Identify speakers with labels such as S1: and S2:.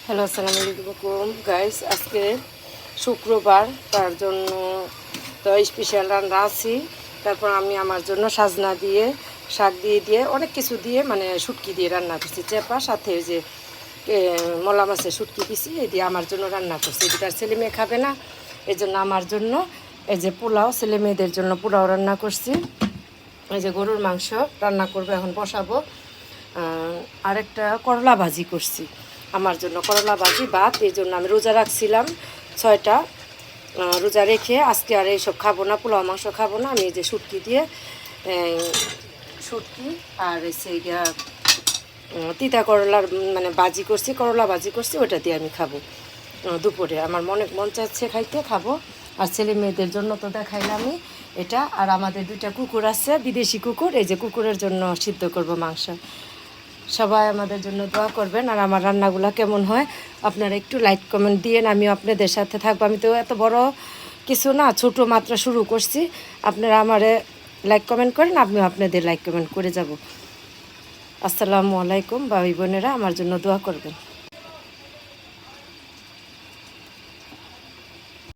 S1: Hello, আসসালামু আলাইকুম guys. আজকে শুক্রবার, তার জন্য তো স্পেশাল রান্না আছি। তারপর আমি আমার জন্য সাজনা দিয়ে, শাক দিয়ে অনেক কিছু দিয়ে, মানে শুটকি দিয়ে রান্না করছি। চেপা সাথে ওই যে মলা মাছের শুটকি পিসি এই দিয়ে আমার জন্য রান্না করছি। এটা ছেলে মেয়ে খাবে না, এই জন্য আমার জন্য এই যে পোলাও, ছেলে মেয়েদের জন্য পোলাও রান্না করছি। এই যে গরুর মাংস রান্না করবো, এখন বসাবো। আরেকটা করলা ভাজি করছি আমার জন্য, করলা ভাজি ভাত। এই জন্য আমি রোজা রাখছিলাম 6টা, রোজা রেখে আজকে আর এইসব খাবো না, পোলাও মাংস খাবো না। আমি এই যে শুটকি দিয়ে শুটকি আর সেই তিতা করলার মানে ভাজি করছি, করলা ভাজি করছি, ওটা দিয়ে আমি খাবো দুপুরে। আমার মন চাচ্ছে খাইতে, খাবো। আর ছেলে মেয়েদের জন্য তো দেখাইলামই এটা। আর আমাদের 2টা কুকুর আছে, বিদেশি কুকুর। এই যে কুকুরের জন্য সিদ্ধ করব মাংস। সবাই আমাদের জন্য দোয়া করবেন। আর আমার রান্নাগুলো কেমন হয় আপনারা একটু লাইক কমেন্ট দিয়েন, আমিও আপনাদের সাথে থাকবো। আমি তো এত বড় কিছু না, ছোট মাত্র শুরু করছি। আপনারা আমারে লাইক কমেন্ট করেন, আমিও আপনাদের লাইক কমেন্ট করে যাব। আসসালামু আলাইকুম ভাই বোনেরা, আমার জন্য দোয়া করবেন।